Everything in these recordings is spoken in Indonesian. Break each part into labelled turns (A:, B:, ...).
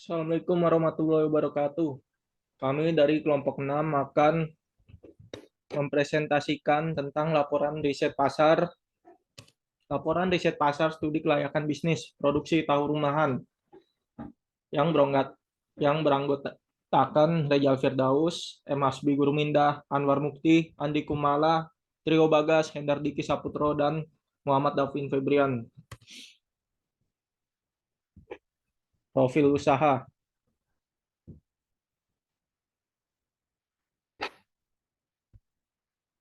A: Assalamualaikum warahmatullahi wabarakatuh. Kami dari kelompok 6 akan mempresentasikan tentang laporan riset pasar studi kelayakan bisnis produksi tahu rumahan yang beranggot yang beranggotakan Rejal Firdaus, M. Hasbi Gurumindah, Anwar Mukti, Andi Kumala, Trio Bagas, Hendar Diki Saputro, dan Muhammad Davin Febrian. Profil usaha.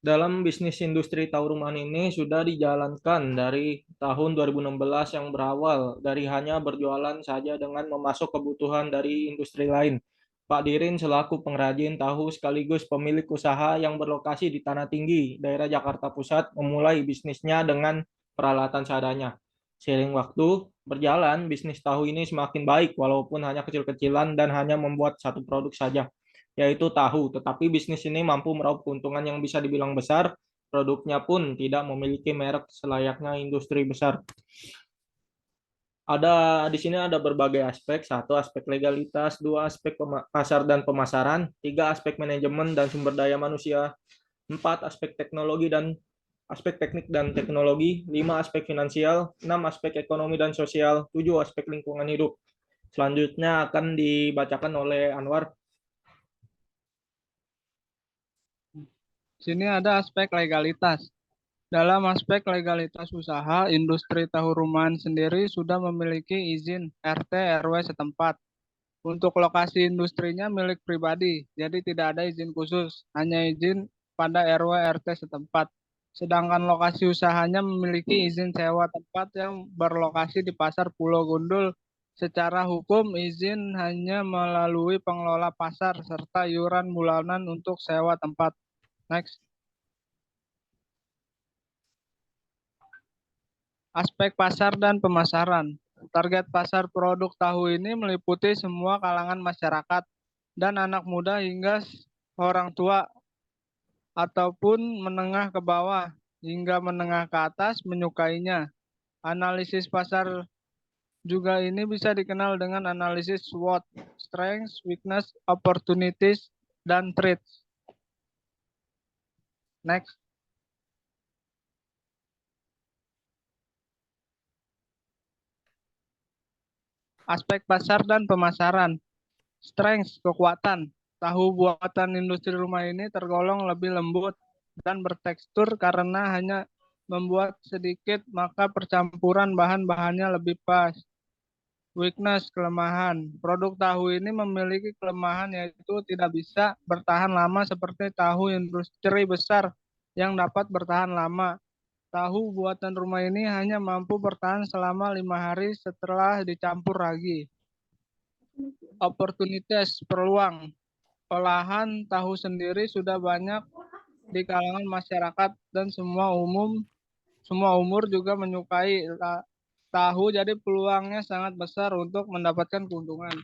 A: Dalam bisnis industri tahu rumahan ini sudah dijalankan dari tahun 2016 yang berawal dari hanya berjualan saja dengan memasuk kebutuhan dari industri lain. Pak Dirin selaku pengrajin tahu sekaligus pemilik usaha yang berlokasi di Tanah Tinggi, daerah Jakarta Pusat, memulai bisnisnya dengan peralatan seadanya. Seiring waktu berjalan, bisnis tahu ini semakin baik walaupun hanya kecil-kecilan dan hanya membuat satu produk saja, yaitu tahu. Tetapi bisnis ini mampu meraup keuntungan yang bisa dibilang besar. Produknya pun tidak memiliki merek selayaknya industri besar. Di sini ada berbagai aspek. Satu, aspek legalitas. Dua, aspek pasar dan pemasaran. Tiga, aspek manajemen dan sumber daya manusia. Empat, aspek teknik dan teknologi. Lima, aspek finansial. Enam, aspek ekonomi dan sosial. Tujuh, aspek lingkungan hidup. Selanjutnya akan dibacakan oleh Anwar.
B: Sini ada aspek legalitas. Dalam aspek legalitas usaha, industri tahu rumahan sendiri sudah memiliki izin RT RW setempat. Untuk lokasi industrinya milik pribadi, jadi tidak ada izin khusus, hanya izin pada RW RT setempat. Sedangkan lokasi usahanya memiliki izin sewa tempat yang berlokasi di Pasar Pulau Gundul. Secara hukum, izin hanya melalui pengelola pasar serta iuran bulanan untuk sewa tempat. Next. Aspek pasar dan pemasaran. Target pasar produk tahu ini meliputi semua kalangan masyarakat dan anak muda hingga orang tua ataupun menengah ke bawah hingga menengah ke atas menyukainya. Analisis pasar juga ini bisa dikenal dengan analisis SWOT, strengths, weakness, opportunities, dan threats. Next. Aspek pasar dan pemasaran. Strengths, kekuatan. Tahu buatan industri rumah ini tergolong lebih lembut dan bertekstur karena hanya membuat sedikit, maka percampuran bahan-bahannya lebih pas. Weakness, kelemahan. Produk tahu ini memiliki kelemahan yaitu tidak bisa bertahan lama seperti tahu industri besar yang dapat bertahan lama. Tahu buatan rumah ini hanya mampu bertahan selama 5 hari setelah dicampur ragi. Opportunities, peluang. Olahan tahu sendiri sudah banyak di kalangan masyarakat dan semua umur juga menyukai tahu, jadi peluangnya sangat besar untuk mendapatkan keuntungan.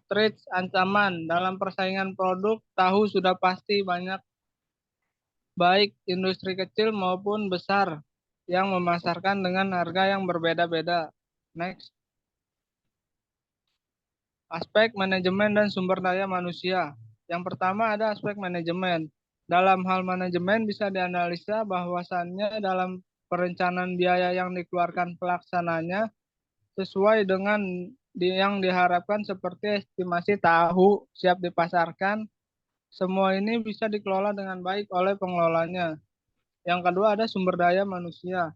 B: Threats, ancaman. Dalam persaingan produk, tahu sudah pasti banyak baik industri kecil maupun besar yang memasarkan dengan harga yang berbeda-beda. Next. Aspek manajemen dan sumber daya manusia. Yang pertama ada aspek manajemen. Dalam hal manajemen bisa dianalisa bahwasannya dalam perencanaan biaya yang dikeluarkan pelaksananya sesuai dengan yang diharapkan seperti estimasi tahu siap dipasarkan. Semua ini bisa dikelola dengan baik oleh pengelolanya. Yang kedua ada sumber daya manusia.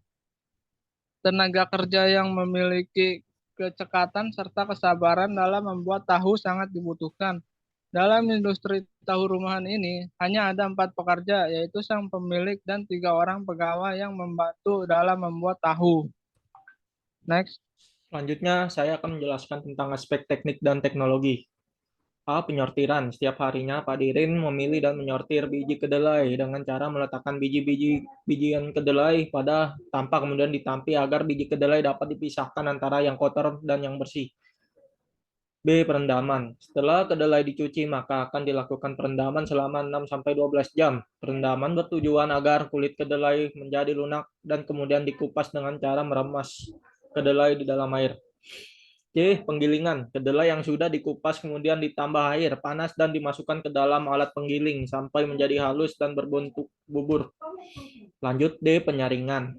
B: Tenaga kerja yang memiliki kecekatan serta kesabaran dalam membuat tahu sangat dibutuhkan. Dalam industri tahu rumahan ini, hanya ada 4 pekerja, yaitu sang pemilik dan 3 orang pegawai yang membantu dalam membuat tahu. Next.
A: Selanjutnya, saya akan menjelaskan tentang aspek teknik dan teknologi. A. Penyortiran. Setiap harinya, Pak Dirin memilih dan menyortir biji kedelai dengan cara meletakkan bijian kedelai pada tampak kemudian ditampi agar biji kedelai dapat dipisahkan antara yang kotor dan yang bersih. B. Perendaman. Setelah kedelai dicuci, maka akan dilakukan perendaman selama 6-12 jam. Perendaman bertujuan agar kulit kedelai menjadi lunak dan kemudian dikupas dengan cara meremas kedelai di dalam air. C. Penggilingan. Kedelai yang sudah dikupas kemudian ditambah air panas dan dimasukkan ke dalam alat penggiling sampai menjadi halus dan berbentuk bubur. Lanjut D. Penyaringan.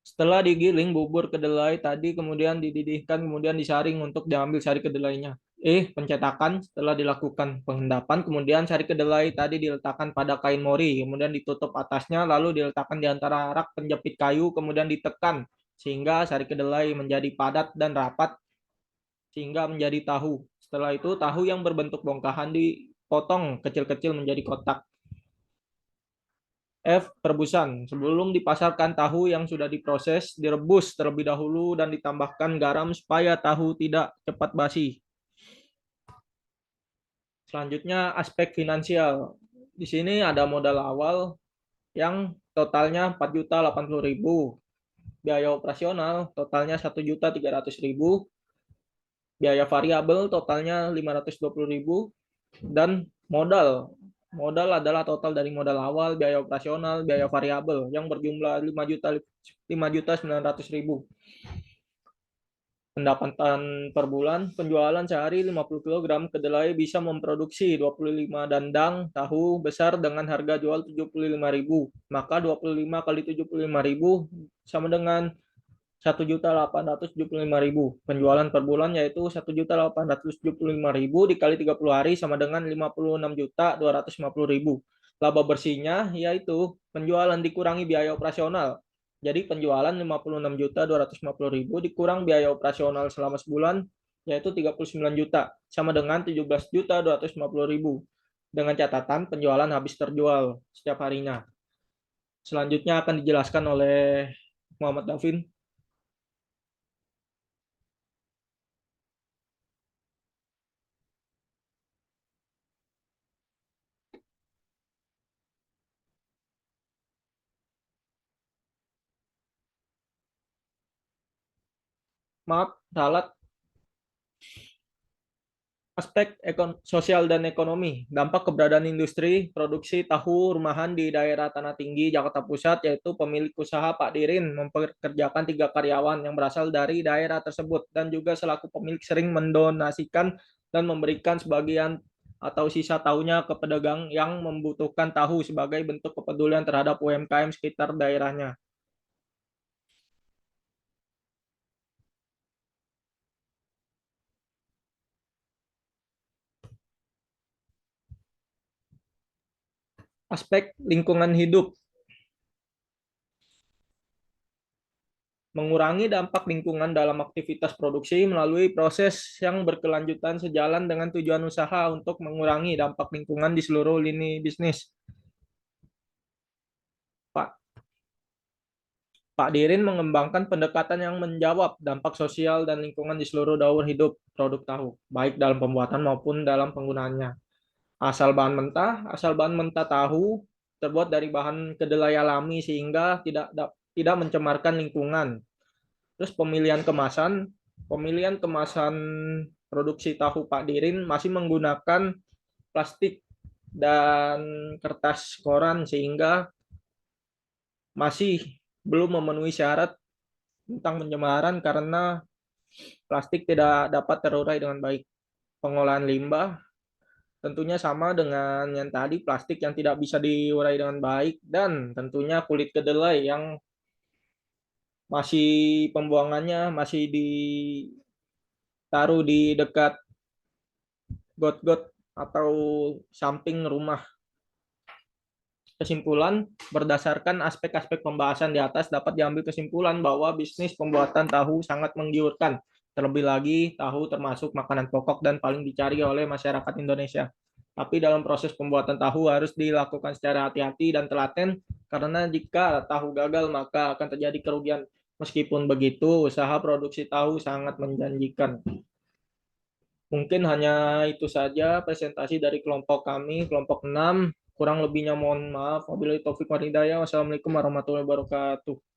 A: Setelah digiling, bubur kedelai tadi kemudian dididihkan, kemudian disaring untuk diambil sari kedelainya. Pencetakan. Setelah dilakukan pengendapan, kemudian sari kedelai tadi diletakkan pada kain mori, kemudian ditutup atasnya, lalu diletakkan di antara rak penjepit kayu, kemudian ditekan sehingga sari kedelai menjadi padat dan rapat sehingga menjadi tahu. Setelah itu, tahu yang berbentuk bongkahan dipotong kecil-kecil menjadi kotak. F. Perebusan. Sebelum dipasarkan tahu yang sudah diproses, direbus terlebih dahulu dan ditambahkan garam supaya tahu tidak cepat basi. Selanjutnya aspek finansial. Di sini ada modal awal yang totalnya 4.080.000. Biaya operasional totalnya 1.300.000. Biaya variabel totalnya 520.000 dan modal. Modal adalah total dari modal awal, biaya operasional, biaya variabel yang berjumlah 5.900.000. Pendapatan per bulan, penjualan sehari 50 kg kedelai bisa memproduksi 25 dandang tahu besar dengan harga jual 75.000. Maka 25 kali 75.000 sama dengan 1.875.000. Penjualan per bulan yaitu 1.875.000 dikali 30 hari sama dengan 56.250.000. Laba bersihnya yaitu penjualan dikurangi biaya operasional. Jadi penjualan 56.250.000 dikurang biaya operasional selama sebulan yaitu 39 juta sama dengan 17.250.000. Dengan catatan penjualan habis terjual setiap harinya. Selanjutnya akan dijelaskan oleh Muhammad Davin. Maaf, salah. Aspek sosial dan ekonomi, dampak keberadaan industri produksi tahu rumahan di daerah Tanah Tinggi, Jakarta Pusat, yaitu pemilik usaha Pak Dirin mempekerjakan 3 karyawan yang berasal dari daerah tersebut dan juga selaku pemilik sering mendonasikan dan memberikan sebagian atau sisa tahunya ke pedagang yang membutuhkan tahu sebagai bentuk kepedulian terhadap UMKM sekitar daerahnya. Aspek lingkungan hidup, mengurangi dampak lingkungan dalam aktivitas produksi melalui proses yang berkelanjutan sejalan dengan tujuan usaha untuk mengurangi dampak lingkungan di seluruh lini bisnis. Pak Dirin mengembangkan pendekatan yang menjawab dampak sosial dan lingkungan di seluruh daur hidup produk tahu, baik dalam pembuatan maupun dalam penggunaannya. Asal bahan mentah tahu terbuat dari bahan kedelai alami sehingga tidak mencemarkan lingkungan. Terus pemilihan kemasan produksi tahu Pak Dirin masih menggunakan plastik dan kertas koran sehingga masih belum memenuhi syarat tentang pencemaran karena plastik tidak dapat terurai dengan baik. Pengolahan limbah tentunya sama dengan yang tadi, plastik yang tidak bisa diurai dengan baik dan tentunya kulit kedelai yang masih pembuangannya masih ditaruh di dekat got-got atau samping rumah. Kesimpulan, berdasarkan aspek-aspek pembahasan di atas dapat diambil kesimpulan bahwa bisnis pembuatan tahu sangat menggiurkan. Terlebih lagi, tahu termasuk makanan pokok dan paling dicari oleh masyarakat Indonesia. Tapi dalam proses pembuatan tahu harus dilakukan secara hati-hati dan telaten, karena jika tahu gagal maka akan terjadi kerugian. Meskipun begitu, usaha produksi tahu sangat menjanjikan. Mungkin hanya itu saja presentasi dari kelompok kami, kelompok 6. Kurang lebihnya mohon maaf. Wabillahi taufik wal hidayah. Wassalamualaikum warahmatullahi wabarakatuh.